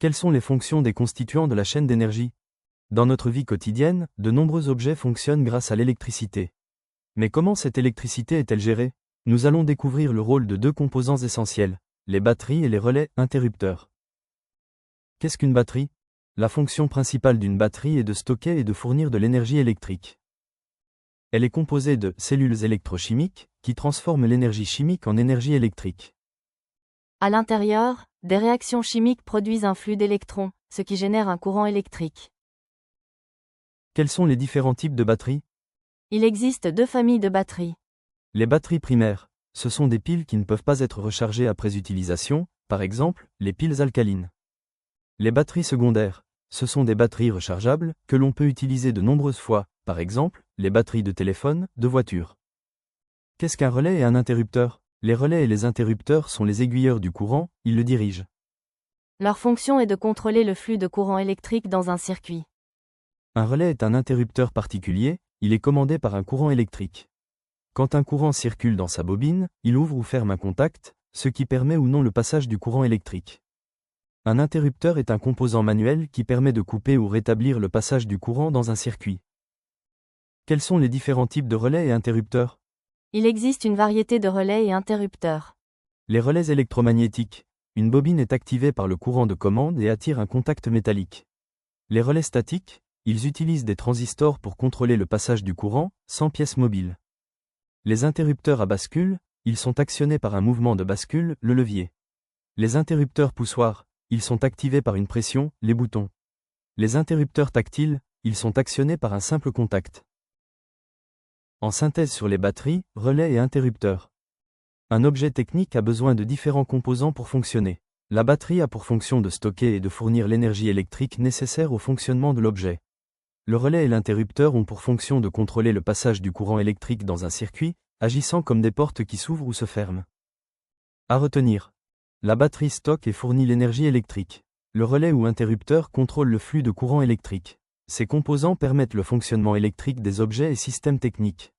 Quelles sont les fonctions des constituants de la chaîne d'énergie? Dans notre vie quotidienne, de nombreux objets fonctionnent grâce à l'électricité. Mais comment cette électricité est-elle gérée? Nous allons découvrir le rôle de deux composants essentiels, les batteries et les relais interrupteurs. Qu'est-ce qu'une batterie? La fonction principale d'une batterie est de stocker et de fournir de l'énergie électrique. Elle est composée de cellules électrochimiques, qui transforment l'énergie chimique en énergie électrique. À l'intérieur, des réactions chimiques produisent un flux d'électrons, ce qui génère un courant électrique. Quels sont les différents types de batteries? Il existe deux familles de batteries. Les batteries primaires, ce sont des piles qui ne peuvent pas être rechargées après utilisation, par exemple, les piles alcalines. Les batteries secondaires, ce sont des batteries rechargeables, que l'on peut utiliser de nombreuses fois, par exemple, les batteries de téléphone, de voiture. Qu'est-ce qu'un relais et un interrupteur? Les relais et les interrupteurs sont les aiguilleurs du courant, ils le dirigent. Leur fonction est de contrôler le flux de courant électrique dans un circuit. Un relais est un interrupteur particulier, il est commandé par un courant électrique. Quand un courant circule dans sa bobine, il ouvre ou ferme un contact, ce qui permet ou non le passage du courant électrique. Un interrupteur est un composant manuel qui permet de couper ou rétablir le passage du courant dans un circuit. Quels sont les différents types de relais et interrupteurs? Il existe une variété de relais et interrupteurs. Les relais électromagnétiques. Une bobine est activée par le courant de commande et attire un contact métallique. Les relais statiques, ils utilisent des transistors pour contrôler le passage du courant, sans pièce mobile. Les interrupteurs à bascule, ils sont actionnés par un mouvement de bascule, le levier. Les interrupteurs poussoirs, ils sont activés par une pression, les boutons. Les interrupteurs tactiles, ils sont actionnés par un simple contact. En synthèse sur les batteries, relais et interrupteurs. Un objet technique a besoin de différents composants pour fonctionner. La batterie a pour fonction de stocker et de fournir l'énergie électrique nécessaire au fonctionnement de l'objet. Le relais et l'interrupteur ont pour fonction de contrôler le passage du courant électrique dans un circuit, agissant comme des portes qui s'ouvrent ou se ferment. À retenir. La batterie stocke et fournit l'énergie électrique. Le relais ou interrupteur contrôle le flux de courant électrique. Ces composants permettent le fonctionnement électrique des objets et systèmes techniques.